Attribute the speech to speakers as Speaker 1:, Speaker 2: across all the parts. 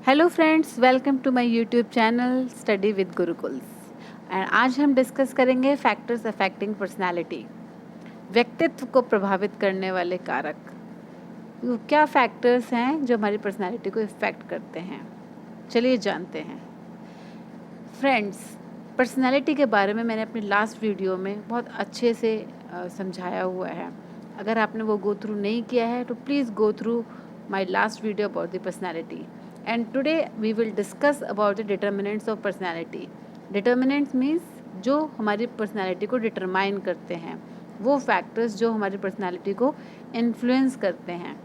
Speaker 1: Hello friends, welcome to my YouTube channel study with Gurukuls. And आज हम discuss करेंगे factors affecting personality. व्यक्तित्व को प्रभावित करने वाले कारक। वो क्या फैक्टर्स हैं जो हमारी पर्सनालिटी को इफ़ेक्ट करते हैं, चलिए जानते हैं। फ्रेंड्स, पर्सनालिटी के बारे में मैंने अपनी लास्ट वीडियो में बहुत अच्छे से समझाया हुआ है। अगर आपने वो गो थ्रू नहीं किया है तो please go through my last video about the personality. And today we will discuss about the determinants of personality. Determinants means जो हमारी पर्सनालिटी को डिटरमाइन करते हैं, वो फैक्टर्स जो हमारी पर्सनालिटी को इन्फ्लुएंस करते हैं।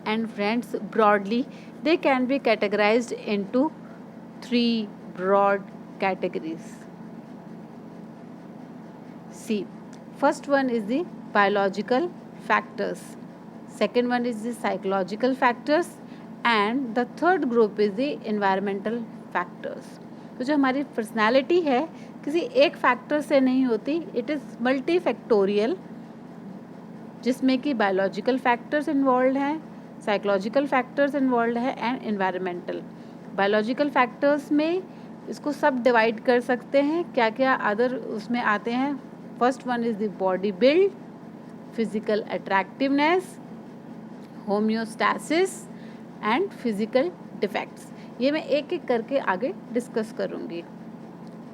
Speaker 1: And friends, broadly they can be categorised into 3 broad categories. See, first one is the biological factors, second one is the psychological factors, and the third group is the environmental factors. तो जो हमारी personality है किसी एक factor से नहीं होती, it is multifactorial, जिसमें कि बायोलॉजिकल फैक्टर्स इन्वॉल्व हैं, साइकोलॉजिकल फैक्टर्स इन्वॉल्व है एंड एनवायरमेंटल। बायोलॉजिकल फैक्टर्स में इसको सब डिवाइड कर सकते हैं, क्या क्या अदर उसमें आते हैं। First one is the body build, physical attractiveness, homeostasis and physical defects. ये मैं एक एक करके आगे डिस्कस करूँगी।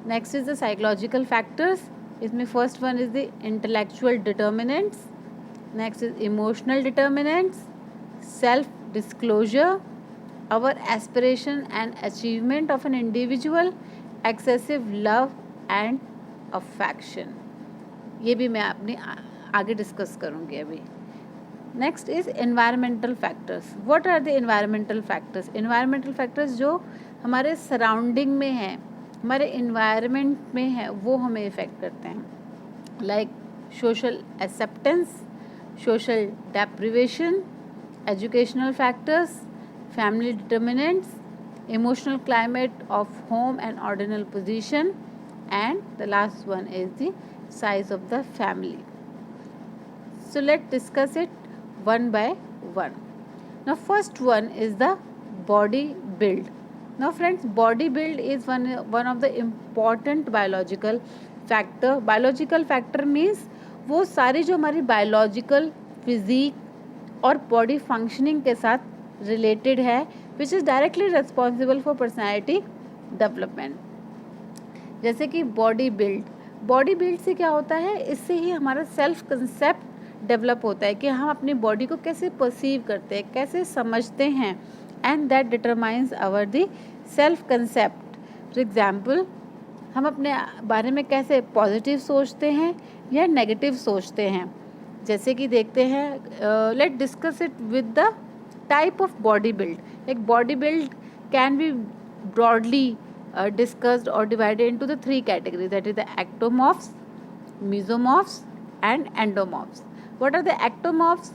Speaker 1: Next is the psychological factors. इसमें first one is the intellectual determinants, next is emotional determinants, self disclosure, our aspiration and achievement of an individual, excessive love and affection। ये भी मैं अपने आगे डिस्कस करूँगी अभी। Next is environmental factors. What are the environmental factors? Environmental factors जो हमारे surrounding में हैं, हमारे इन्वायरमेंट में है, वो हमें इफ़ेक्ट करते हैं। Like social acceptance, social deprivation, educational factors, family determinants, emotional climate of home and ordinal position, and the last one is the size of the family. So let's discuss it one by one. Now first one is the body build. Now friends, body build is one of the important biological factor. Biological factor means वो सारी जो हमारी biological physique और body functioning के साथ related है, which is directly responsible for personality development. जैसे कि बॉडी बिल्ड। बॉडी बिल्ड से क्या होता है, इससे ही हमारा सेल्फ कंसेप्ट डेवलप होता है कि हम अपनी बॉडी को कैसे परसीव करते हैं, कैसे समझते हैं, and that determines our the self concept. For example, हम अपने बारे में कैसे पॉजिटिव सोचते हैं या नेगेटिव सोचते हैं। जैसे कि देखते हैं, let discuss it with the type of body build. Like body build can be broadly discussed or divided into the 3 categories, that is the ectomorphs, mesomorphs and endomorphs. What are the ectomorphs?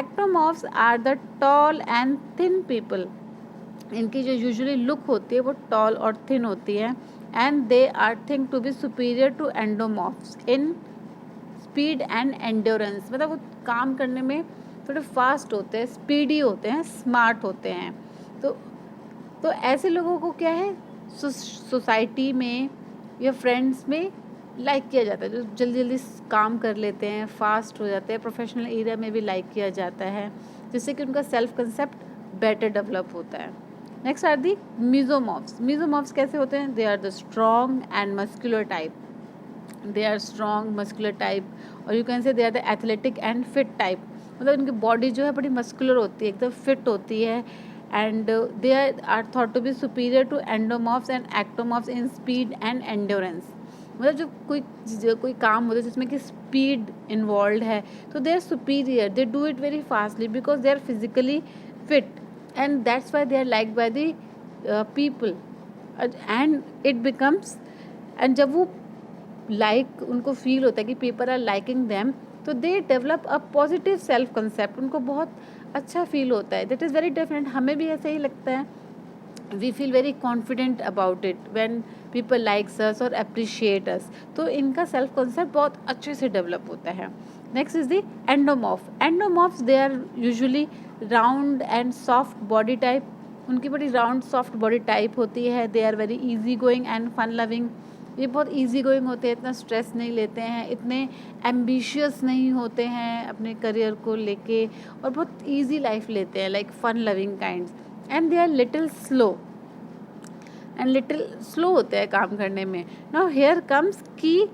Speaker 1: Ectomorphs are the tall and thin people. इनकी जो usually look होती है वो toll और thin होती है, and they are think to be superior to endomorphs in speed and endurance. मतलब वो काम करने में थोड़े फास्ट होते हैं, स्पीडी होते हैं, स्मार्ट होते हैं। तो ऐसे लोगों को क्या है, सोसाइटी में या फ्रेंड्स में लाइक किया जाता है, जो जल्दी जल्दी काम कर लेते हैं, फास्ट हो जाते हैं। प्रोफेशनल एरिया में भी लाइक किया जाता है, जिससे कि उनका सेल्फ कंसेप्ट बेटर डेवलप होता है। Next are the मेसोमॉर्फ्स। मेसोमॉर्फ्स कैसे होते हैं? They are the strong and muscular type. They are strong muscular type, और you can say they are the athletic and fit type. मतलब उनकी बॉडी जो है बड़ी मस्कुलर होती है, एकदम फिट होती है, and they are thought to be superior to endomorphs and ectomorphs in speed and endurance. मतलब जो कोई काम होता है जिसमें कि स्पीड इन्वॉल्व है, तो they are superior, they do it very fastly because they are physically fit, and that's why they are like by the people, and it becomes, and जब वो उनको फील होता है कि पीपल आर लाइकिंग देम, तो they develop a positive self concept. उनको बहुत अच्छा फील होता है। That is very different. हमें भी ऐसे ही लगता है, we feel very confident about it when people likes us और अप्रिशिएट अस। तो इनका सेल्फ कंसेप्ट बहुत अच्छे से डेवलप होता है। Next is the endomorph. Endomorphs, they are usually round and soft body type, उनकी बड़ी राउंड सॉफ्ट बॉडी टाइप होती है। They are very easy going and fun loving. ये बहुत इजी गोइंग होते हैं, इतना स्ट्रेस नहीं लेते हैं, इतने एम्बिशियस नहीं होते हैं अपने करियर को लेके, और बहुत इजी लाइफ लेते हैं, like fun loving kinds. And they are little slow होते हैं काम करने में। नाउ हियर कम्स कि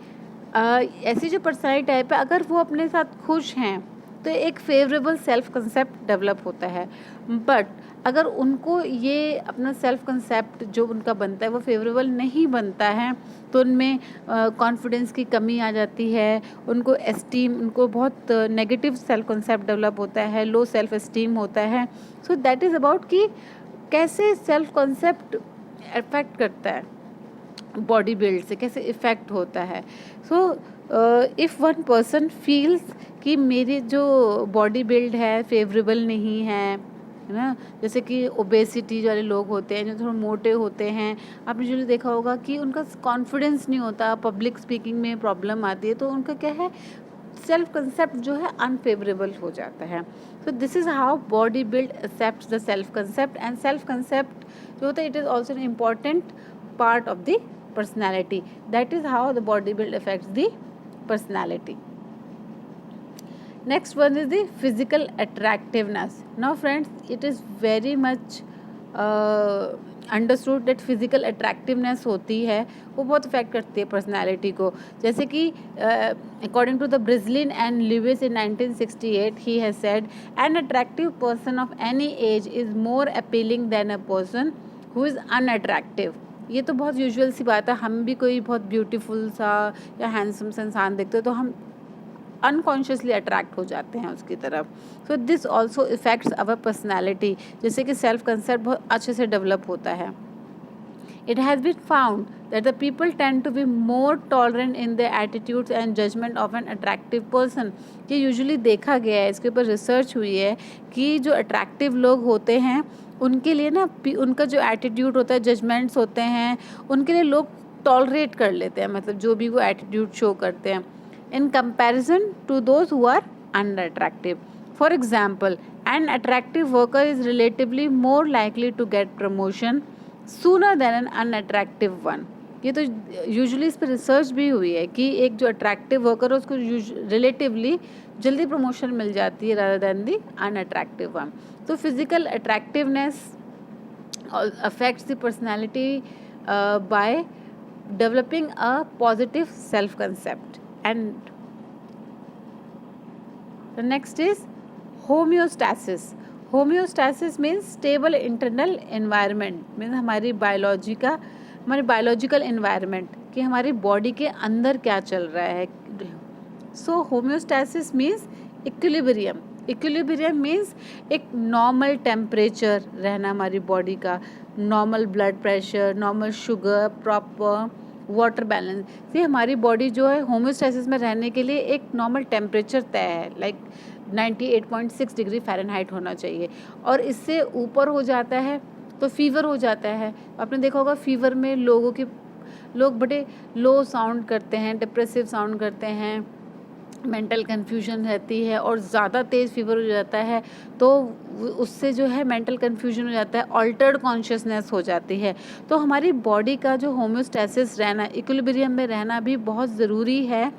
Speaker 1: ऐसी जो पर्सनैलिटी टाइप है, अगर वो अपने साथ खुश हैं तो एक फेवरेबल सेल्फ कंसेप्ट डेवलप होता है। बट अगर उनको ये अपना सेल्फ कंसेप्ट जो उनका बनता है वो फेवरेबल नहीं बनता है, तो उनमें कॉन्फिडेंस की कमी आ जाती है, उनको बहुत नेगेटिव सेल्फ कंसेप्ट डेवलप होता है, लो सेल्फ एस्टीम होता है। सो दैट इज़ अबाउट कि कैसे सेल्फ कंसेप्ट अफेक्ट करता है बॉडी बिल्ड से, कैसे इफ़ेक्ट होता है। So if one person feels कि मेरी जो बॉडी बिल्ड है फेवरेबल नहीं है ना, जैसे कि ओबेसिटी वाले लोग होते हैं जो थोड़ा मोटे होते हैं, आपने जो देखा होगा कि उनका कॉन्फिडेंस नहीं होता, पब्लिक स्पीकिंग में प्रॉब्लम आती है, तो उनका क्या है, सेल्फ कंसेप्ट जो है अनफेवरेबल हो जाता है। So this is how body build except the self concept. And self concept जो होता है, it is also an important part of the personality. That is how the body build affects the personality. Next one is the physical attractiveness. Now friends, it is very much understood that physical attractiveness होती है वो बहुत effect करती है personality को। जैसे कि according to the Bridgelin and Lewis in 1968 he has said an attractive person of any age is more appealing than a person who is unattractive. ये तो बहुत यूजुअल सी बात है, हम भी कोई बहुत ब्यूटीफुल सा या हैंडसम सा इंसान देखते हो तो हम अनकॉन्शियसली अट्रैक्ट हो जाते हैं उसकी तरफ। So this also effects our personality, जैसे कि सेल्फ कंसेप्ट बहुत अच्छे से डेवलप होता है। It has been found that the people tend to be more tolerant in their attitudes and judgment of an attractive person. ये यूजुअली देखा गया है, इसके ऊपर रिसर्च हुई है कि जो अट्रैक्टिव लोग होते हैं उनके लिए ना उनका जो एटीट्यूड होता है, जजमेंट्स होते हैं, उनके लिए लोग टॉलरेट कर लेते हैं, मतलब जो भी वो एटीट्यूड शो करते हैं, in comparison to those who are unattractive. For example, an attractive worker is relatively more likely to get promotion sooner than an unattractive one. ये तो यूजुअली इस पर रिसर्च भी हुई है कि एक जो अट्रैक्टिव वर्कर है उसको रिलेटिवली जल्दी प्रमोशन मिल जाती है रादर देन दी अनअट्रैक्टिव वन। तो physical attractiveness affects the personality by developing a positive self concept. And the next is homeostasis. Homeostasis means stable internal environment, means हमारी बायोलॉजिकल environment कि हमारी body के अंदर क्या चल रहा है। सो होम्योस्टैसिस मीन्स इक्विलिब्रियम मीन्स एक नॉर्मल टेम्परेचर रहना हमारी बॉडी का, normal blood pressure, normal sugar, proper water balance. ये हमारी बॉडी जो है होम्योस्टैसिस में रहने के लिए एक नॉर्मल टेम्परेचर तय है, लाइक 98.6 डिग्री फ़ारेनहाइट होना चाहिए, और इससे ऊपर हो जाता है तो फीवर हो जाता है। आपने देखा होगा फीवर में लोग बड़े लो साउंड करते हैं, डिप्रेसिव साउंड करते हैं, मेंटल कन्फ्यूजन रहती है और ज़्यादा तेज़ फीवर हो जाता है, तो उससे जो है मेंटल कन्फ्यूजन हो जाता है, ऑल्टर्ड कॉन्शियसनेस हो जाती है। तो हमारी बॉडी का जो होम्योस्टैसिस रहना, इक्विलिब्रियम में रहना भी बहुत ज़रूरी है,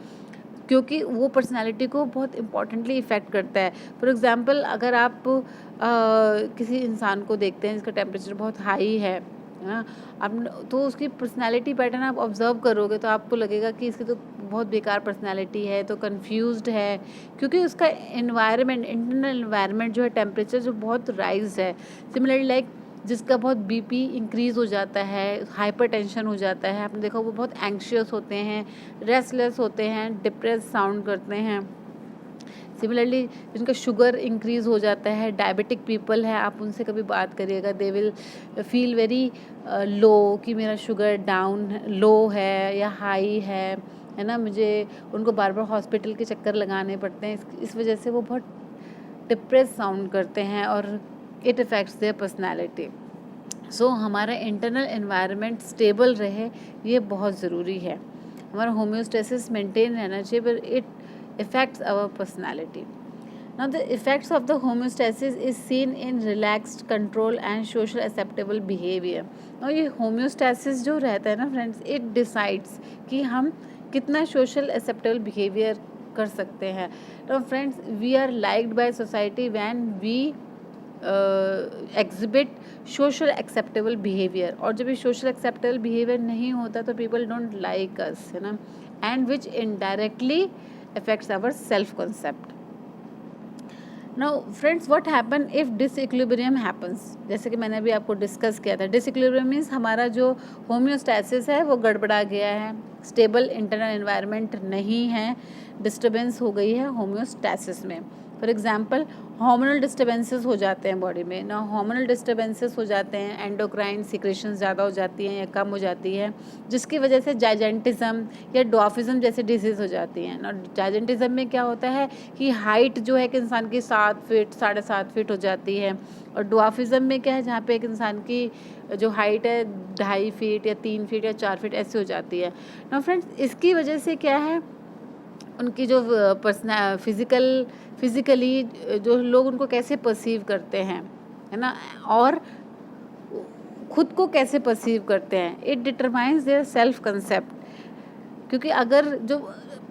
Speaker 1: क्योंकि वो पर्सनालिटी को बहुत इम्पॉर्टेंटली इफ़ेक्ट करता है। फॉर एग्ज़ाम्पल, अगर आप किसी इंसान को देखते हैं जिसका टेम्परेचर बहुत हाई है ना, आप तो उसकी पर्सनालिटी पैटर्न आप ऑब्ज़र्व करोगे तो आपको लगेगा कि इसकी तो बहुत बेकार पर्सनालिटी है, तो कंफ्यूज्ड है, क्योंकि उसका एनवायरनमेंट, इंटरनल एनवायरनमेंट जो है, टेम्परेचर जो बहुत राइज है। सिमिलरली लाइक जिसका बहुत बीपी इंक्रीज़ हो जाता है, हाइपर टेंशन हो जाता है, आपने देखा वो बहुत एंग्शियस होते हैं, रेस्टलेस होते हैं, डिप्रेस साउंड करते हैं। सिमिलरली जिनका शुगर इंक्रीज़ हो जाता है, डायबिटिक पीपल है, आप उनसे कभी बात करिएगा, they will feel very low कि मेरा शुगर डाउन लो है या हाई है ना, मुझे उनको बार बार हॉस्पिटल के चक्कर लगाने पड़ते हैं, इस वजह से वो बहुत डिप्रेस साउंड करते हैं और इट अफेक्ट्स देयर पर्सनैलिटी। सो हमारा इंटरनल एनवायरनमेंट स्टेबल रहे, ये बहुत ज़रूरी है। हमारा होम्योस्टेसिस मेंटेन रहना चाहिए, पर it affects our personality. Now the effects of the homeostasis is seen in relaxed control and social acceptable behavior. Now ये homeostasis जो रहता है ना फ्रेंड्स, it decides कि हम कितना social acceptable behavior कर सकते हैं. तो friends, we are liked by society when we exhibit social acceptable behaviour, और जब ये सोशल एक्सेप्टेबल बिहेवियर नहीं होता तो पीपल डोंट लाइक अस, है ना, and which indirectly affects our self concept. Now friends, what happen if disequilibrium happens. जैसे कि मैंने अभी आपको डिस्कस किया था, डिसइक्विलिब्रियम मीन्स हमारा जो होम्योस्टैसिस है वो गड़बड़ा गया है, स्टेबल इंटरनल एनवायरनमेंट नहीं है, डिस्टर्बेंस हो गई है होम्योस्टैसिस में. फॉर एग्जाम्पल, हार्मोनल डिस्टर्बेंसेस हो जाते हैं बॉडी में ना, हार्मोनल डिस्टर्बेंसेस हो जाते हैं, एंडोक्राइन सिक्रेशन ज़्यादा हो जाती हैं या कम हो जाती है, जिसकी वजह से जाइजेंटिज्म या डॉर्फिज्म जैसे डिजीज़ हो जाती हैं ना. जाइजेंटिज्म में क्या होता है कि हाइट जो है कि इंसान की 7 फीट 7.5 फीट हो जाती है, और डॉर्फिज्म में क्या है जहाँ पे एक इंसान की जो हाइट है 2.5 फीट या 3 फीट या 4 फीट ऐसे हो जाती है ना. फ्रेंड्स, इसकी वजह से क्या है, उनकी जो फिज़िकली जो लोग उनको कैसे परसीव करते हैं, है ना, और खुद को कैसे परसीव करते हैं, it determines their self concept. क्योंकि अगर जो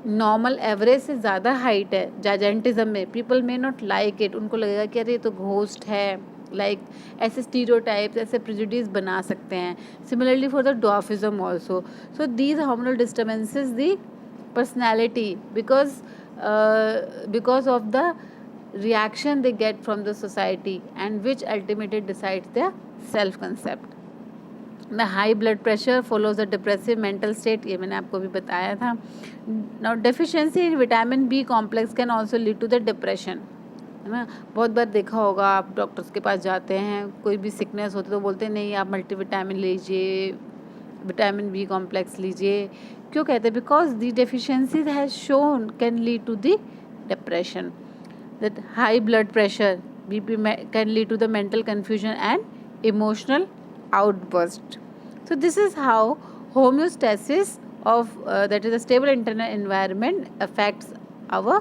Speaker 1: नॉर्मल एवरेज से ज़्यादा हाइट है जाइजेंटिज्म में, people may not like it, उनको लगेगा कि अरे ये तो घोस्ट है, लाइक ऐसे स्टीरियोटाइप्स, ऐसे प्रेजुडिस बना सकते हैं. Similarly for the dwarfism also. So these hormonal disturbances the personality because of the reaction they get from the society, and which ultimately decides their self concept. The high blood pressure follows the depressive mental state, ये मैंने आपको भी बताया था. Now deficiency in vitamin B complex can also lead to the depression, है ना. बहुत बार देखा होगा, आप डॉक्टर्स के पास जाते हैं, कोई भी सिकनेस होती तो बोलते हैं नहीं आप मल्टीविटामिन लीजिए, विटामिन बी कॉम्प्लेक्स लीजिए. क्यों कहते हैं? Because the deficiencies has shown can lead to the depression. That high blood pressure BP can lead to the mental confusion and emotional outburst. So this is how homeostasis of that is a stable internal environment affects our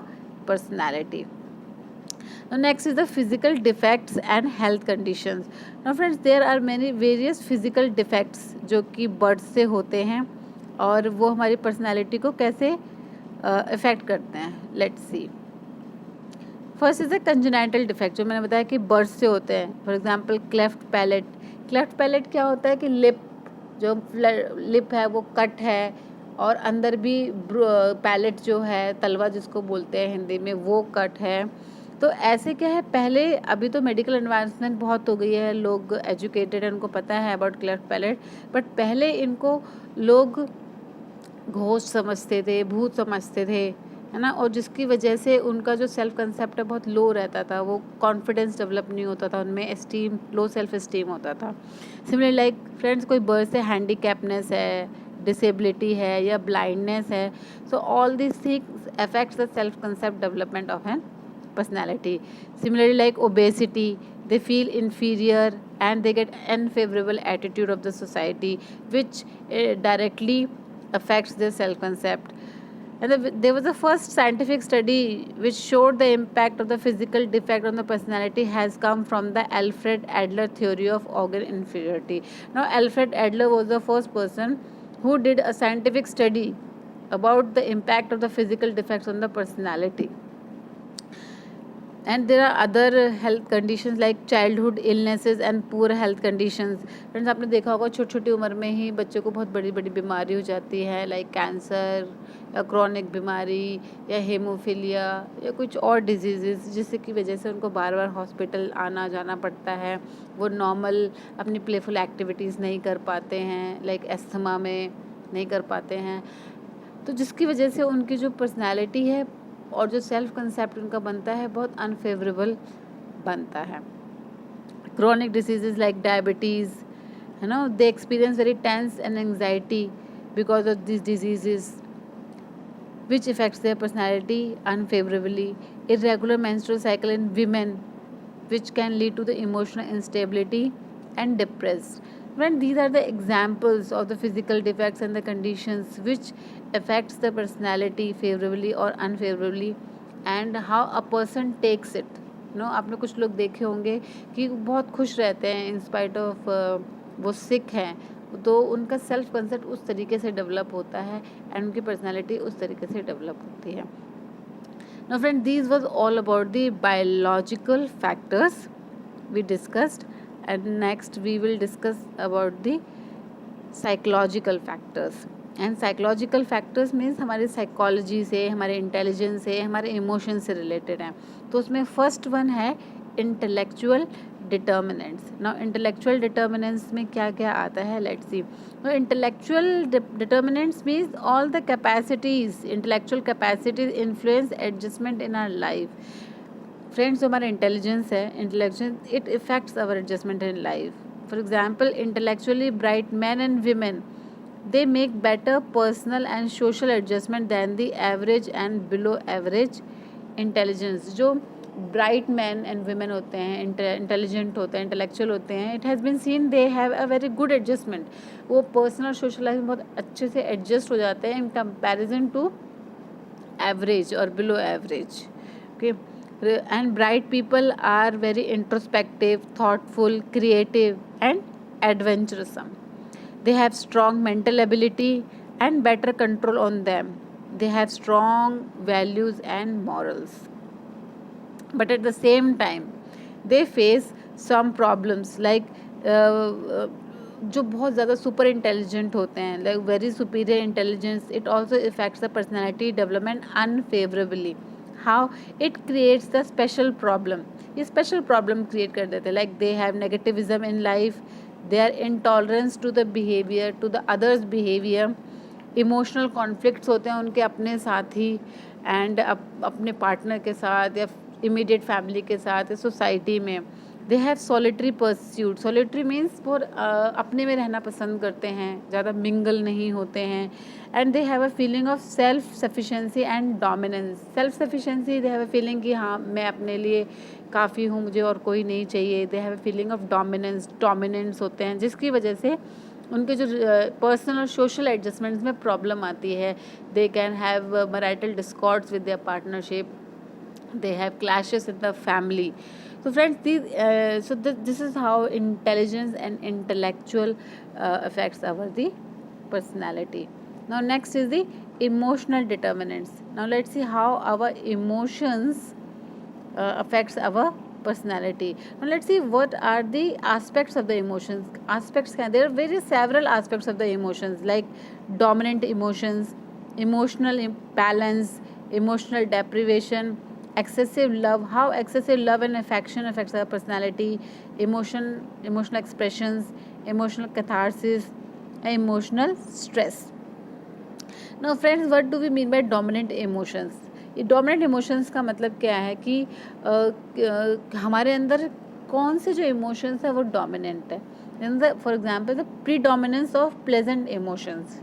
Speaker 1: personality. Now next is the physical defects and health conditions. Now friends, there are many various physical defects जो कि birth से होते हैं और वो हमारी personality को कैसे affect करते हैं. Let's see. First is the congenital defect, जो मैंने बताया कि बर्थ से होते हैं. For example cleft palate. Cleft palate क्या होता है कि लिप है वो कट है, और अंदर भी पैलेट जो है, तलवा जिसको बोलते हैं हिंदी में, वो कट है. तो ऐसे क्या है, पहले अभी तो मेडिकल एडवांसमेंट बहुत हो गई है, लोग एजुकेटेड हैं, उनको पता है अबाउट क्लेफ्ट पैलेट, बट पहले इनको लोग घोस्ट समझते थे, भूत समझते थे, है ना, और जिसकी वजह से उनका जो सेल्फ कंसेप्ट है बहुत लो रहता था, वो कॉन्फिडेंस डेवलप नहीं होता था उनमें, एस्टीम लो सेल्फ एस्टीम होता था. सिमिलरली लाइक फ्रेंड्स, कोई बर्थ से हैंडीकैपनेस है, डिसेबिलिटी है या ब्लाइंडनेस है, so all this things affects the self concept development of an personality. Similarly like obesity, they feel inferior and they get unfavorable attitude of the society, which directly affects their self concept. And there was a first scientific study which showed the impact of the physical defect on the personality has come from the Alfred Adler theory of organ inferiority. Now Alfred Adler was the first person who did a scientific study about the impact of the physical defects on the personality. And there are other health conditions like childhood illnesses and poor health conditions. Friends, आपने देखा होगा छोटी छोटी उम्र में ही बच्चों को बहुत बड़ी बड़ी बीमारी हो जाती है, लाइक कैंसर या क्रॉनिक बीमारी या हेमोफीलिया या कुछ और डिजीज़, जिसकी वजह से उनको बार बार हॉस्पिटल आना जाना पड़ता है. वो नॉर्मल अपनी प्लेफुल एक्टिविटीज़ नहीं कर पाते हैं, लाइक एस्थमा में नहीं कर पाते हैं, तो जिसकी वजह से उनकी जो पर्सनैलिटी है और जो सेल्फ कंसेप्ट उनका बनता है बहुत अनफेवरेबल बनता है. क्रॉनिक डिसीजेज लाइक डायबिटीज़, है ना, they experience very tense and anxiety because of this diseases which affects their personality unfavorably. Irregular menstrual cycle in women, which can lead to the emotional instability and depressed. When these are the examples of the physical defects and the conditions which affects the personality favorably or unfavorably and how a person takes it. आपने कुछ लोग देखे होंगे कि बहुत खुश रहते हैं इन स्पाइट ऑफ वो सिक हैं, तो उनका सेल्फ कंसेप्ट उस तरीके से डेवलप होता है एंड उनकी पर्सनैलिटी उस तरीके से डेवलप होती है। Now friend, these was all about the biological factors we discussed, and next we will discuss about the psychological factors. And psychological factors means हमारे psychology से, हमारे intelligence से, हमारे emotion से related हैं। तो उसमें first one है intellectual determinants. Now intellectual determinants में क्या क्या आता है, let's see. So intellectual determinants means all the capacities, intellectual capacities influence adjustment in our life. Friends, जो हमारा इंटेलिजेंस है, intelligence it effects our adjustment in life. For example, intellectually bright man and women they make better personal and social adjustment than the average and below average intelligence. जो bright man and women होते हैं, intelligent होते हैं, intellectual होते हैं, it has been seen they have a very good adjustment. वो personal और social life में बहुत अच्छे से एडजस्ट हो जाते हैं इन कंपैरिजन टू एवरेज और below average. Okay. And bright people are very introspective, thoughtful, creative and adventuresome. They have strong mental ability and better control on them. They have strong values and morals. But at the same time, they face some problems like जो बहुत ज़्यादा super intelligent होते हैं, like very superior intelligence, it also affects the personality development unfavourably. How it creates the special problem. ये special problem create कर देते हैं, like they have negativism in life, they are intolerance to the behaviour, to the others behaviour. Emotional conflicts होते हैं उनके अपने साथ ही and अपने पार्टनर के साथ या इमीडिएट फैमिली के साथ या सोसाइटी में. They have solitary pursuit. Solitary means वो अपने में रहना पसंद करते हैं, ज़्यादा मिंगल नहीं होते हैं. And they have a feeling of self sufficiency and dominance. Self sufficiency, they have a feeling कि हाँ, मैं अपने लिए काफ़ी हूँ, मुझे और कोई नहीं चाहिए. दे have a feeling of dominance होते हैं, जिसकी वजह से उनके जो पर्सनल और सोशल एडजस्टमेंट्स में प्रॉब्लम आती है. They can have marital discords with their partnership. They have clashes in the family. So friends, this is how intelligence and intellectual affects our the personality. Now next is the emotional determinants. Now let's see how our emotions affects our personality. Now let's see what are the aspects of the emotions. There are very several aspects of the emotions, like dominant emotions, emotional imbalance, emotional deprivation, excessive love, how excessive love and affection affects our personality, emotional expressions, emotional catharsis, emotional stress. Now friends, what do we mean by dominant emotions? ये dominant emotions का मतलब क्या है कि हमारे अंदर कौन से जो emotions है वो dominant है. For example, the predominance of pleasant emotions.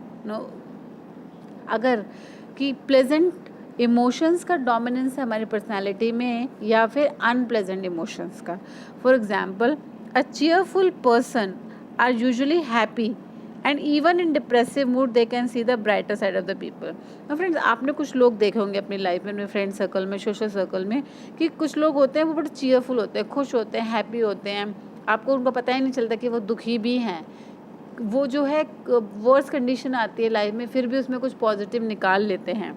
Speaker 1: अगर कि pleasant इमोशंस का डोमिनेंस है हमारी पर्सनालिटी में या फिर अनप्लेजेंट इमोशंस का. For example, a cheerful person are usually happy and even in depressive mood they can see the brighter side of the people. तो फ्रेंड्स, आपने कुछ लोग देखे होंगे अपनी लाइफ में, अपने फ्रेंड सर्कल में, सोशल सर्कल में, कि कुछ लोग होते हैं वो बड़े चीयरफुल होते हैं, खुश होते हैं, हैप्पी होते हैं. आपको उनका पता ही नहीं चलता कि वो दुखी भी हैं. वो जो है वर्स्ट कंडीशन आती है लाइफ में, फिर भी उसमें कुछ पॉजिटिव निकाल लेते हैं.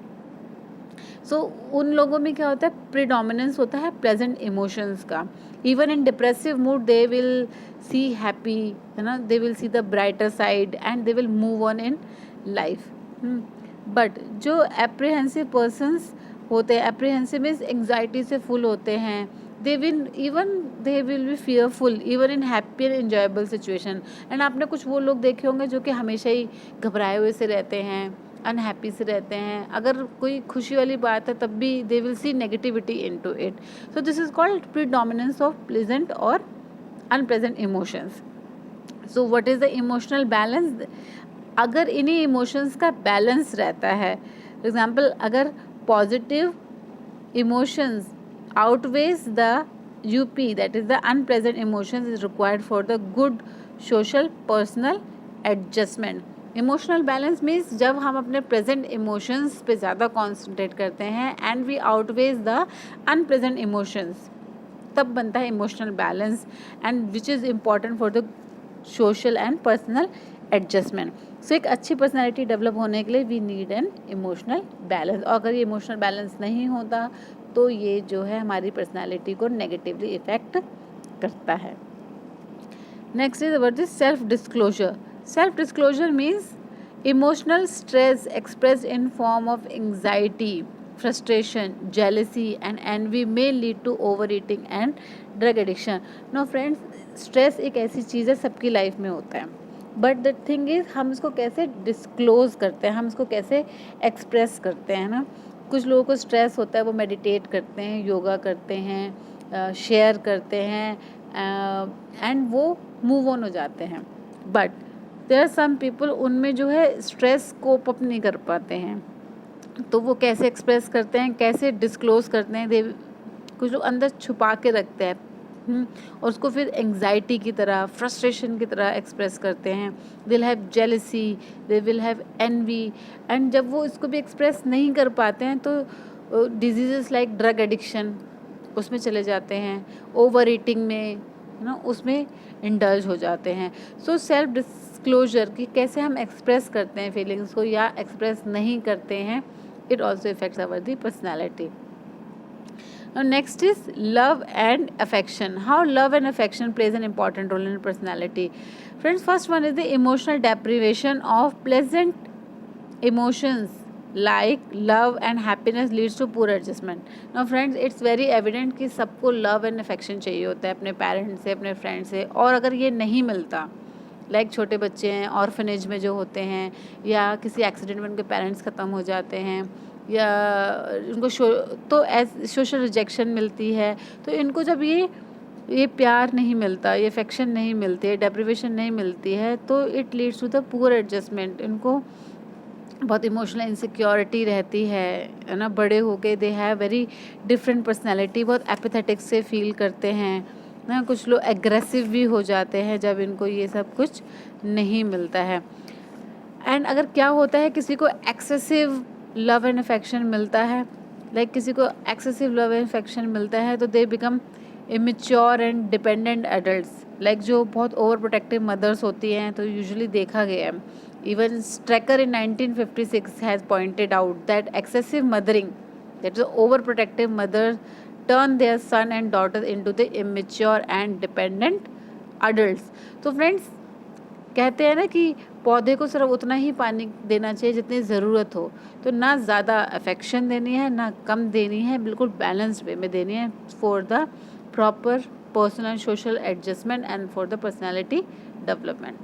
Speaker 1: सो उन लोगों में क्या होता है, प्रीडोमिनेंस होता है प्लेजेंट इमोशंस का. Even in depressive mood they will C happy, है ना, दे will C the brighter side and they will move on in life. But जो एप्रीहेंसिव पर्सन्स होते हैं, एप्रीहेंसिव मीन्स एंग्जाइटी से फुल होते हैं, they will be fearful even in happy and enjoyable situation. And आपने कुछ वो लोग देखे होंगे जो कि हमेशा ही घबराए हुए से रहते हैं, अनहैप्पी से रहते हैं. अगर कोई खुशी वाली बात है तब भी they will see negativity into it. So this is called predominance of pleasant और unpleasant emotions. So what is the emotional balance? अगर इन्हीं इमोशंस का बैलेंस रहता है, फॉर एग्जाम्पल, अगर positive emotions outweighs the UP, that is the unpleasant emotions, is required for the good social personal adjustment. Emotional balance means जब हम अपने present emotions पे ज़्यादा कॉन्सेंट्रेट करते हैं and we outweighs the unpleasant emotions, तब बनता है emotional balance and which is important for the social and personal adjustment. So एक अच्छी पर्सनैलिटी डेवलप होने के लिए we need an emotional balance. और अगर ये इमोशनल बैलेंस नहीं होता तो ये जो है हमारी पर्सनैलिटी को नेगेटिवली इफ़ेक्ट करता है. Next is about this self disclosure. Self disclosure means emotional stress expressed in form of anxiety, frustration, jealousy and envy may lead to overeating and drug addiction. Now friends, stress एक ऐसी चीज़ है सबकी life में होता है, but the thing is हम इसको कैसे डिस्क्लोज करते हैं, हम इसको कैसे एक्सप्रेस करते हैं ना. कुछ लोगों को स्ट्रेस होता है, वो मेडिटेट करते हैं, योगा करते हैं, शेयर करते हैं एंड वो मूव ऑन हो जाते हैं. But there are some people, उनमें जो है स्ट्रेस कोप अप नहीं कर पाते हैं, तो वो कैसे एक्सप्रेस करते हैं, कैसे डिस्क्लोज करते हैं. कुछ लोग अंदर छुपा के रखते हैं और उसको फिर एंग्जाइटी की तरह, फ्रस्ट्रेशन की तरह एक्सप्रेस करते हैं. They will have jealousy, they will have envy, and जब वो इसको भी एक्सप्रेस नहीं कर पाते हैं तो डिजीज़ेस लाइक ड्रग एडिक्शन उसमें चले जाते हैं, ओवर ईटिंग में ना उसमें इंडल्ज हो जाते हैं. सो सेल्फ डिस्क्लोजर कि कैसे हम एक्सप्रेस करते हैं फीलिंग्स को या एक्सप्रेस नहीं करते हैं, it also affects our the personality. Now next is love and affection. How love and affection plays an important role in personality. Friends, first one is the emotional deprivation of pleasant emotions like love and happiness leads to poor adjustment. Now friends, it's very evident कि सबको love and affection चाहिए होता है अपने parents से, अपने friend से, और अगर ये नहीं मिलता, लाइक छोटे बच्चे हैं ऑर्फनेज में जो होते हैं, या किसी एक्सीडेंट में उनके पेरेंट्स ख़त्म हो जाते हैं, या उनको तो सोशल रिजेक्शन मिलती है, तो इनको जब ये प्यार नहीं मिलता, ये अफेक्शन नहीं मिलती है, डेप्रिवेशन नहीं मिलती है, तो it leads to the poor adjustment. इनको बहुत इमोशनल इनसिक्योरिटी रहती है ना. बड़े होके they have very different personality, बहुत एपिथेटिक से फील करते हैं ना. कुछ लोग एग्रेसिव भी हो जाते हैं जब इनको ये सब कुछ नहीं मिलता है. एंड अगर क्या होता है, किसी को एक्सेसिव लव एंड अफेक्शन मिलता है, लाइक किसी को एक्सेसिव लव एंड अफेक्शन मिलता है, तो they become immature and dependent adults. Like जो बहुत ओवर प्रोटेक्टिव मदर्स होती हैं, तो यूजुअली देखा गया है, even Straker in 1956 has pointed out that excessive mothering, that is over protective mother turn their son and daughter into the immature and dependent adults. तो friends कहते हैं ना कि पौधे को सिर्फ उतना ही पानी देना चाहिए जितनी ज़रूरत हो, तो ना ज़्यादा अफेक्शन देनी है ना कम देनी है, बिल्कुल बैलेंस्ड वे में देनी है for the proper personal social adjustment and for the personality development.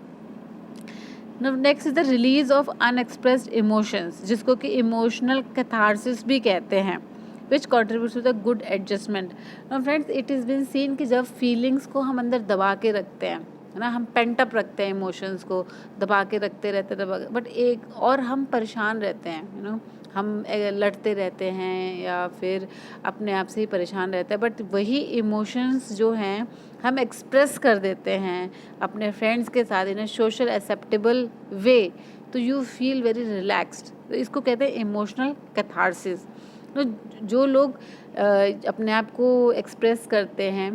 Speaker 1: Next is the release of unexpressed emotions, जिसको कि इमोशनल कैथारसिस भी कहते हैं, which contributes to the good adjustment. Now friends, it has been seen कि जब feelings को हम अंदर दबा के रखते हैं, है ना, हम पेंटअप रखते हैं इमोशंस को, दबा के रखते रहते, बट एक और हम परेशान रहते हैं, यू नो, हम लड़ते रहते हैं या फिर अपने आप से ही परेशान रहते हैं, बट वही इमोशंस जो हैं हम एक्सप्रेस कर देते हैं अपने फ्रेंड्स के साथ इन अ सोशल एक्सेप्टेबल वे, तो यू फील वेरी रिलैक्स्ड. तो इसको कहते हैं इमोशनल कैथारसिस. तो जो लोग अपने आप को एक्सप्रेस करते हैं,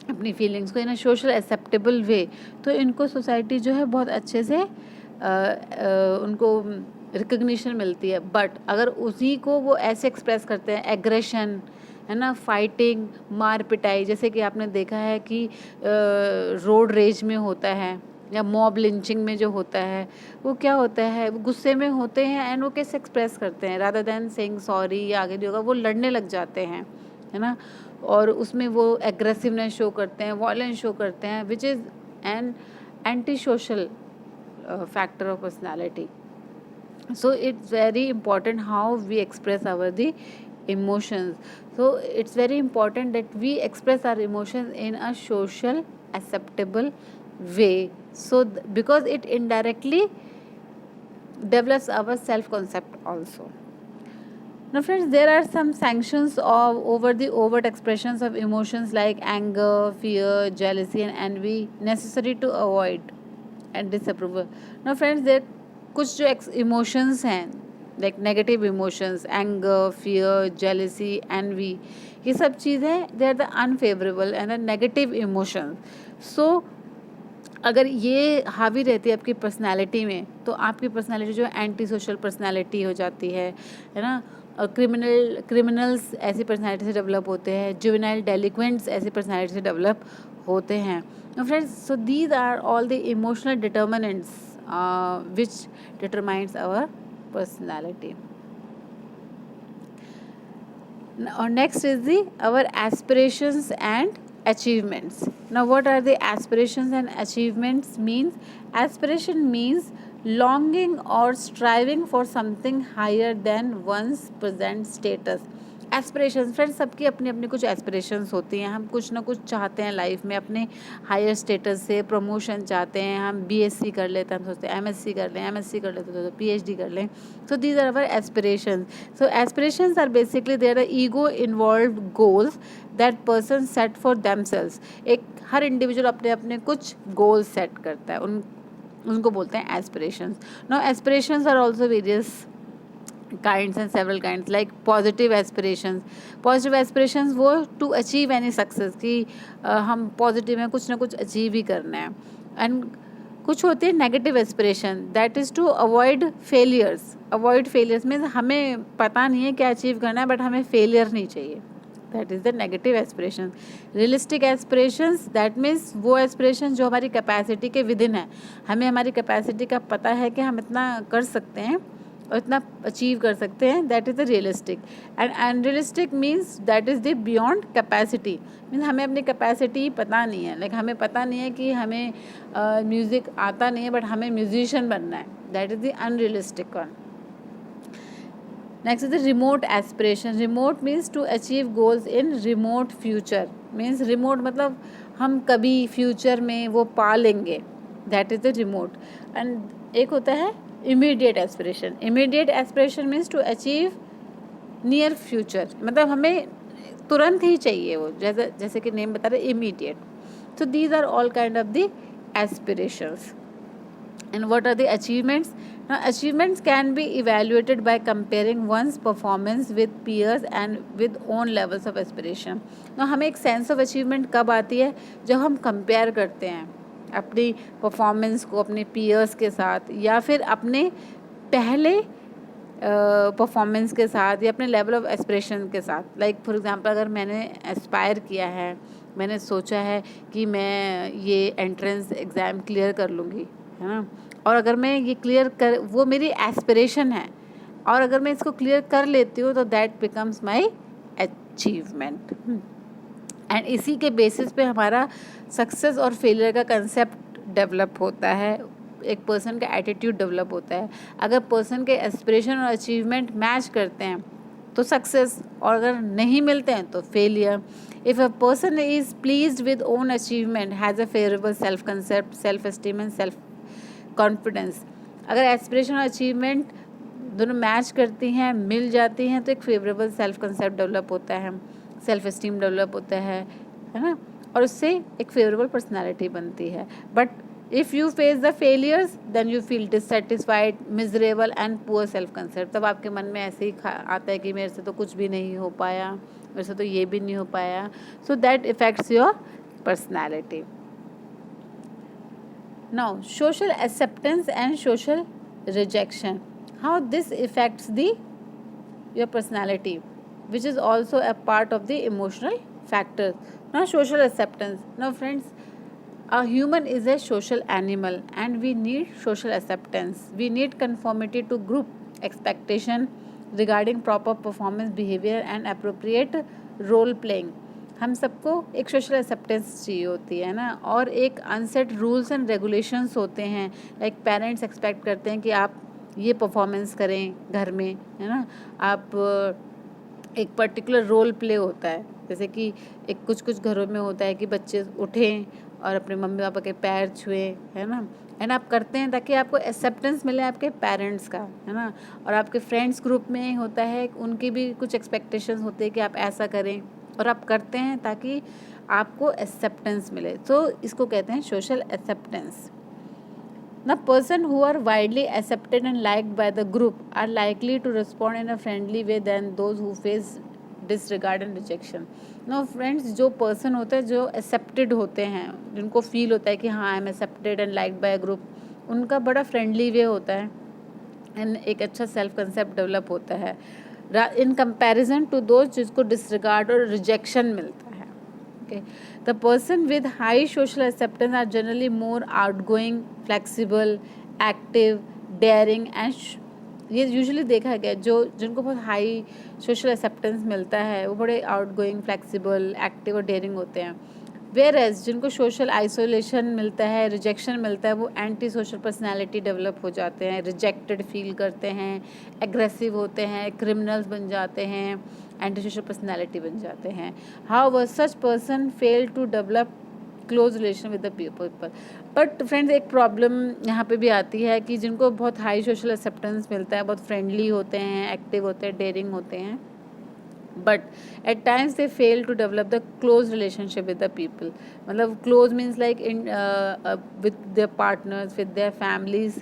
Speaker 1: अपनी फीलिंग्स को इन अ सोशल एक्सेप्टेबल वे, तो इनको सोसाइटी जो है बहुत अच्छे से उनको रिकग्निशन मिलती है. बट अगर उसी को वो ऐसे एक्सप्रेस करते हैं, एग्रेशन, है ना, फाइटिंग, मार पिटाई, जैसे कि आपने देखा है कि रोड रेज में होता है या मॉब लिंचिंग में जो होता है, वो क्या होता है, वो गुस्से में होते हैं एंड वो कैसे एक्सप्रेस करते हैं, रादर देन सेइंग सॉरी या आगे नहीं होगा, वो लड़ने लग जाते हैं, है ना, और उसमें वो एग्रेसिवनेस शो करते हैं, वायलेंस शो करते हैं, which is an anti social factor of personality. So it's very important how we express our the emotions. So it's very important that we express our emotions in a social acceptable way, so because it indirectly develops our self concept also. Now friends, there are some sanctions of over the overt expressions of emotions like anger, fear, jealousy and envy necessary to avoid and disapproval. Now friends, there कुछ जो emotions हैं like negative emotions, anger, fear, jealousy, envy, ये सब चीज़ें they are the unfavourable and the negative emotions. So अगर ये हावी रहती है आपकी पर्सनालिटी में, तो आपकी पर्सनालिटी जो एंटी सोशल पर्सनालिटी हो जाती है ना. क्रिमिनल्स ऐसी पर्सनालिटी से डेवलप होते हैं, जुवेनाइल डेलिक्वेंट्स ऐसी पर्सनालिटी से डेवलप होते हैं. Friends, so these are all the emotional determinants which determines our personality. Now next is the our aspirations and achievements. Now what are the aspirations and achievements means? Aspiration means longing or striving for something higher than one's present status. Aspirations, friends सबकी अपनी अपनी कुछ aspirations होती हैं. हम कुछ ना कुछ चाहते हैं लाइफ में, अपने हायर स्टेटस से प्रमोशन चाहते हैं. हम बीएससी कर लेते हैं, हम सोचते हैं एमएससी कर लें, एमएससी कर लेते तो पीएचडी कर लें. So these are our aspirations. So aspirations are basically there are ego involved goals that person set for themselves. एक हर इंडिविजुअल अपने अपने कुछ गोल्स सेट करता है, उनको बोलते हैं aspirations. Now aspirations are also various kinds and several kinds, like positive aspirations वो to achieve any success कि हम पॉजिटिव में कुछ ना कुछ अचीव ही करना है. एंड कुछ होते हैं negative aspiration, that is to avoid failures means हमें पता नहीं है क्या अचीव करना है बट हमें फेलियर नहीं चाहिए. That is the negative aspiration. Realistic aspirations, that means वो एस्पिरेशन जो हमारी कैपेसिटी के विदिन है. हमें हमारी कैपेसिटी का पता है कि हम इतना कर सकते हैं और इतना अचीव कर सकते हैं. That is the realistic. And unrealistic means that is the beyond capacity. Means हमें अपनी कैपेसिटी पता नहीं है, लाइक हमें पता नहीं है कि हमें म्यूज़िक आता नहीं है बट हमें म्यूजिशियन बनना है. That is the unrealistic one. Next is the remote aspiration. Remote means to achieve goals in remote future. Means remote मतलब हम कभी फ्यूचर में वो पा लेंगे. That is the remote. And एक होता है immediate aspiration. Immediate aspiration means to achieve near future, मतलब हमें तुरंत ही चाहिए वो, जैसे कि नेम बता रहे immediate. So these are all kind of the aspirations. And what are the achievements? Now achievements can be evaluated by comparing one's performance with peers and with own levels of aspiration. Now हमें एक sense of achievement कब आती है? जब हम compare करते हैं अपनी परफॉर्मेंस को अपने पीयर्स के साथ, या फिर अपने पहले परफॉर्मेंस के साथ, या अपने लेवल ऑफ एस्पिरेशन के साथ. लाइक फॉर एग्जांपल, अगर मैंने एस्पायर किया है, मैंने सोचा है कि मैं ये एंट्रेंस एग्ज़ाम क्लियर कर लूँगी, है ना, और अगर मैं ये क्लियर कर, वो मेरी एस्पिरेशन है, और अगर मैं इसको क्लियर कर लेती हूँ तो that becomes my achievement. And इसी के बेसिस पे हमारा सक्सेस और फेलियर का कंसेप्ट डेवलप होता है, एक पर्सन का एटीट्यूड डेवलप होता है. अगर पर्सन के एस्पिरेशन और अचीवमेंट मैच करते हैं तो सक्सेस, और अगर नहीं मिलते हैं तो failure. If a person is pleased with own achievement, has a favourable self concept, self esteem and self confidence. अगर एस्पिरेशन और अचीवमेंट दोनों मैच करती हैं, मिल जाती हैं, तो एक फेवरेबल सेल्फ कंसेप्ट डेवलप होता है, सेल्फ एस्टीम डेवलप होता है ना, और उससे एक फेवरेबल पर्सनालिटी बनती है. But if you face the failures then you feel dissatisfied, miserable and poor self concept. तब आपके मन में ऐसे ही आता है कि मेरे से तो कुछ भी नहीं हो पाया, मेरे से तो ये भी नहीं हो पाया. So that effects your personality. Now social acceptance and social rejection. How this effects the your personality, which is also a part of the emotional factors. Now social acceptance. Now friends, a human is a social animal and we need social acceptance. We need conformity to group expectation regarding proper performance behavior and appropriate role playing. हम सबको एक social acceptance चाहिए होती है ना, और एक unset rules and regulations होते हैं. लाइक पेरेंट्स एक्सपेक्ट करते हैं कि आप ये परफॉर्मेंस करें घर में, है ना. आप एक पर्टिकुलर रोल प्ले होता है, जैसे कि एक कुछ घरों में होता है कि बच्चे उठें और अपने मम्मी पापा के पैर छुएं, है ना. एंड आप करते हैं ताकि आपको एक्सेप्टेंस मिले आपके पेरेंट्स का, है ना. और आपके फ्रेंड्स ग्रुप में होता है, उनकी भी कुछ एक्सपेक्टेशंस होते हैं कि आप ऐसा करें, और आप करते हैं ताकि आपको एक्सेप्टेंस मिले. तो इसको कहते हैं social acceptance. The person who are widely accepted and liked by the group are likely to respond in a friendly way than those who face disregard and rejection. Now friends, जो person होते हैं जो accepted होते हैं, जिनको feel होता है कि हाँ I am accepted and liked by a group, उनका बड़ा friendly way होता है एंड एक अच्छा सेल्फ कंसेप्ट डेवलप होता है इन कंपैरिजन टू दोज जिसको डिसरिगार्ड और रिजेक्शन मिलता है. Okay, the person with high social acceptance are generally more outgoing, flexible, active, daring and ये यूजुअली देखा गया जो जिनको बहुत हाई सोशल एक्सेप्टेंस मिलता है वो बड़े आउटगोइंग, फ्लेक्सिबल, एक्टिव और डेयरिंग होते हैं. वेयरएज जिनको सोशल आइसोलेशन मिलता है, रिजेक्शन मिलता है, वो एंटी सोशल पर्सनैलिटी डेवलप हो जाते हैं, रिजेक्टेड फील करते हैं, एग्रेसिव होते हैं, क्रिमिनल्स बन जाते हैं, एंटी सोशल पर्सनैलिटी बन जाते हैं. However such person fail to develop close relation with the people. But friends एक प्रॉब्लम यहाँ पे भी आती है कि जिनको बहुत हाई सोशल एक्सेप्टेंस मिलता है, बहुत फ्रेंडली होते हैं, एक्टिव होते हैं, डेयरिंग होते हैं, but at times they fail to develop the close relationship with the people. मतलब close means like in with their partners, with their families,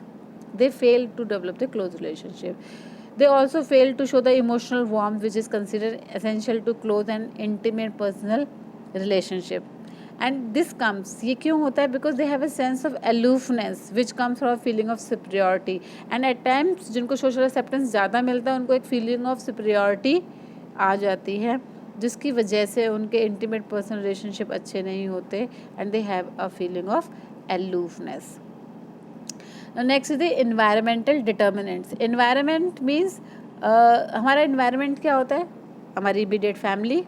Speaker 1: they fail to develop the close relationship. They also fail to show the emotional warmth which is considered essential to close and intimate personal relationship. And this comes, ये क्यों होता है? Because they have a sense of aloofness which comes from a feeling of superiority. And at times जिनको social acceptance ज़्यादा मिलता है उनको एक feeling of superiority आ जाती है जिसकी वजह से उनके इंटीमेट पर्सनल रिलेशनशिप अच्छे नहीं होते and they have a feeling of aloofness. Next is the environmental determinants. Environment means हमारा एनवायरमेंट क्या होता है? हमारी इमीडिएट फैमिली,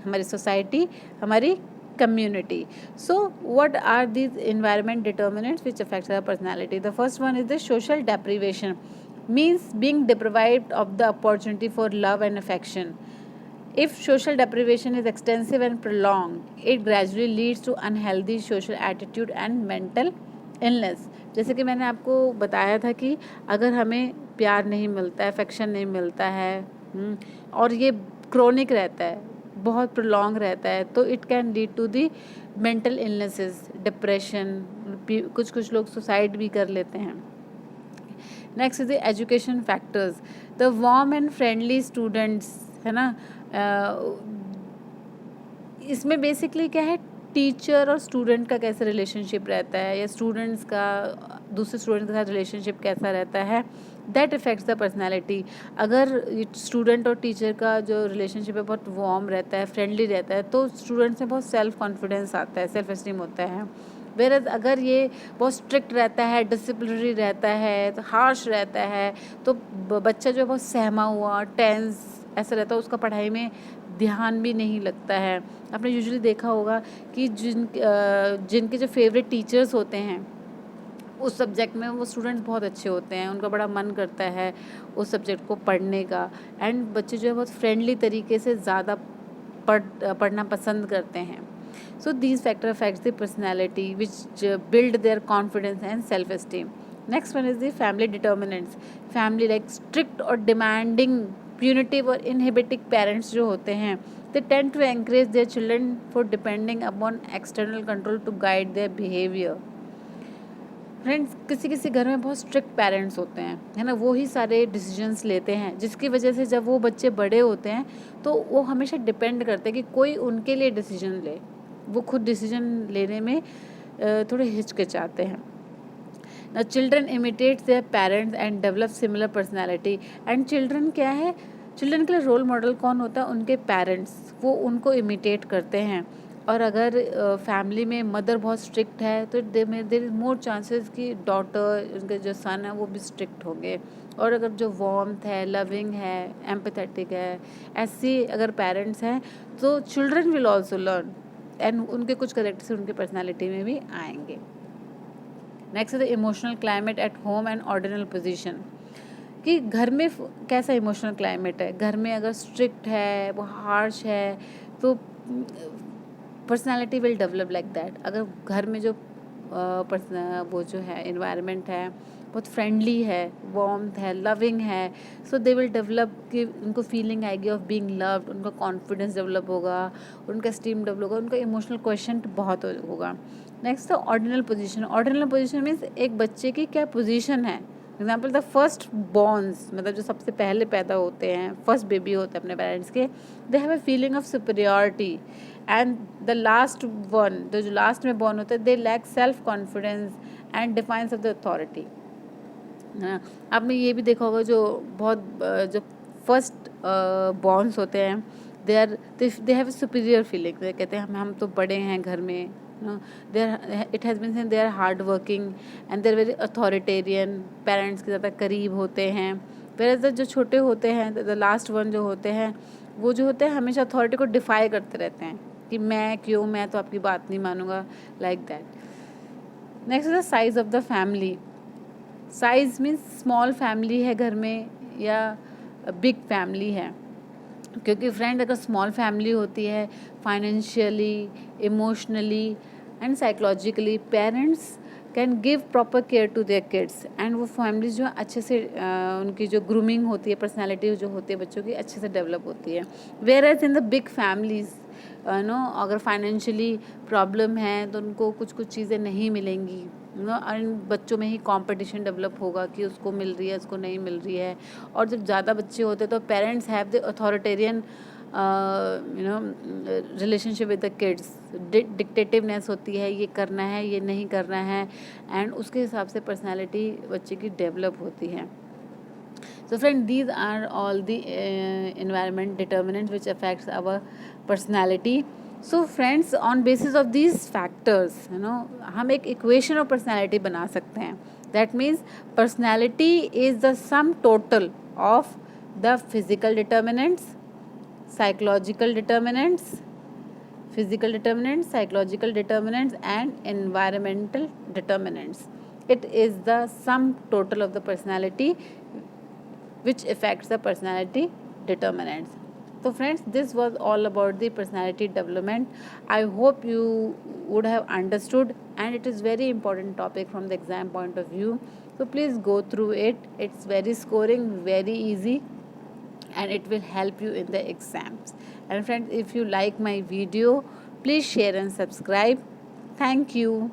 Speaker 1: हमारी सोसाइटी, हमारी community. So what are these environment determinants which affects our personality? The first one is the social deprivation, means being deprived of the opportunity for love and affection. If social deprivation is extensive and prolonged, it gradually leads to unhealthy social attitude and mental illness. जैसे कि मैंने आपको बताया था कि अगर हमें प्यार नहीं मिलता है, अफेक्शन नहीं मिलता है और ये क्रोनिक रहता है, बहुत प्रोलॉन्ग रहता है, तो it can lead to the mental illnesses, depression, कुछ लोग सुसाइड भी कर लेते हैं. Next is the education factors. The warm and friendly students, है ना, इसमें बेसिकली क्या है, टीचर और स्टूडेंट का कैसा रिलेशनशिप रहता है या स्टूडेंट्स का दूसरे स्टूडेंट के साथ रिलेशनशिप कैसा रहता है, दैट इफेक्ट्स द पर्सनैलिटी. अगर स्टूडेंट और टीचर का जो रिलेशनशिप है बहुत वार्म रहता है, फ्रेंडली रहता है, तो स्टूडेंट्स में बहुत सेल्फ कॉन्फिडेंस आता है, सेल्फ एस्टीम होता है. वेरएज अगर ये बहुत स्ट्रिक्ट रहता है, डिसिप्लिनरी रहता है, तो हार्श रहता है, तो बच्चा जो है बहुत सहमा हुआ, टेंस ऐसा रहता है, उसका पढ़ाई में ध्यान भी नहीं लगता है. आपने यूजुअली देखा होगा कि जिनके जो फेवरेट टीचर्स होते हैं उस सब्जेक्ट में वो स्टूडेंट्स बहुत अच्छे होते हैं, उनका बड़ा मन करता है उस सब्जेक्ट को पढ़ने का, एंड बच्चे जो है बहुत फ्रेंडली तरीके से ज़्यादा पढ़ना पसंद करते हैं. So these factors affects the personality which build their confidence and self-esteem. Next one is the family determinants. Family like strict or demanding, punitive और inhibiting parents जो होते हैं, they tend to encourage their children for depending upon external control to guide their behavior. Friends, किसी किसी घर में बहुत strict parents होते हैं, है ना, वो ही सारे डिसीजंस लेते हैं, जिसकी वजह से जब वो बच्चे बड़े होते हैं तो वो हमेशा डिपेंड करते हैं कि कोई उनके लिए डिसीजन ले. वो खुद डिसीजन लेने में थोड़े हिचकिचाते हैं. Now children imitate their parents and develop similar personality. And children क्या है, चिल्ड्रन के लिए रोल मॉडल कौन होता है? उनके पेरेंट्स, वो उनको इमिटेट करते हैं. और अगर फैमिली में मदर बहुत स्ट्रिक्ट है तो देर इज़ मोर चांसेस कि डॉटर, उनके जो सन है वो भी स्ट्रिक्ट होंगे. और अगर जो वार्मथ है, लविंग है, एम्पैथेटिक है, ऐसी अगर पेरेंट्स हैं तो children will also learn and उनके कुछ करेक्टर्स उनके पर्सनालिटी में भी आएंगे. Next is the emotional climate at home and ordinal position. कि घर में कैसा इमोशनल क्लाइमेट है. घर में अगर स्ट्रिक्ट है, वो हार्श है, तो personality will develop like that. अगर घर में जो वो जो है इन्वायरमेंट है बहुत फ्रेंडली है, वार्मथ है, लविंग है, सो दे विल डेवलप कि उनको फीलिंग आएगी ऑफ बीइंग लव्ड, उनका कॉन्फिडेंस डेवलप होगा, उनका स्टीम डेवलप होगा, उनका इमोशनल क्वेश्चन बहुत होगा। Next the ordinal position. Ordinal position means एक बच्चे की क्या पोजीशन है। एग्जाम्पल द फर्स्ट बॉर्न्स, मतलब जो सबसे पहले पैदा होते हैं, फर्स्ट बेबी होते हैं अपने पेरेंट्स के, they have a feeling of superiority, and the last one, जो लास्ट में बॉर्न होते हैं, they lack self confidence and defiance of the authority. आपने ये भी देखा होगा जो बहुत जो फर्स्ट बॉर्न्स होते हैं, दे हैव सुपीरियर फीलिंग, कहते हैं हम तो बड़े हैं घर में, it has been said they are hard working and they are very authoritarian, parents के ज़्यादा करीब होते हैं। वेयर जो छोटे होते हैं, द लास्ट वन जो होते हैं, वो जो होते हैं हमेशा अथॉरिटी को डिफाई करते रहते हैं कि मैं तो आपकी बात नहीं मानूंगा, like that. Next is the size of the family. Size means small family है घर में या बिग फैमिली है, क्योंकि फ्रेंड अगर स्मॉल फैमिली होती है, financially, emotionally and psychologically parents can give proper care to their kids, and वो फैमिलीज जो अच्छे से उनकी जो ग्रूमिंग होती है, पर्सनैलिटी जो होती है बच्चों की अच्छे से डेवलप होती है। Whereas in the big families अगर फाइनेंशियली प्रॉब्लम है तो उनको कुछ कुछ चीज़ें नहीं मिलेंगी, और बच्चों में ही कंपटीशन डेवलप होगा कि उसको मिल रही है, उसको नहीं मिल रही है। और जब ज़्यादा बच्चे होते हैं तो parents have the authoritarian relationship with the kids, dictativeness होती है, ये करना है, ये नहीं करना है, एंड उसके हिसाब से पर्सनैलिटी बच्चे की डेवलप होती है। So friend, these are all the environment determinants which affects our personality. So friends, on basis of these factors, हम एक equation of personality बना सकते हैं. That means personality is the sum total of the physical determinants, psychological determinants, psychological determinants and environmental determinants. It is the sum total of the personality which affects the personality determinants. So friends, this was all about the personality development. I hope you would have understood, and it is very important topic from the exam point of view. So please go through it. It's very scoring, very easy, and it will help you in the exams. And friends, if you like my video, please share and subscribe. Thank you.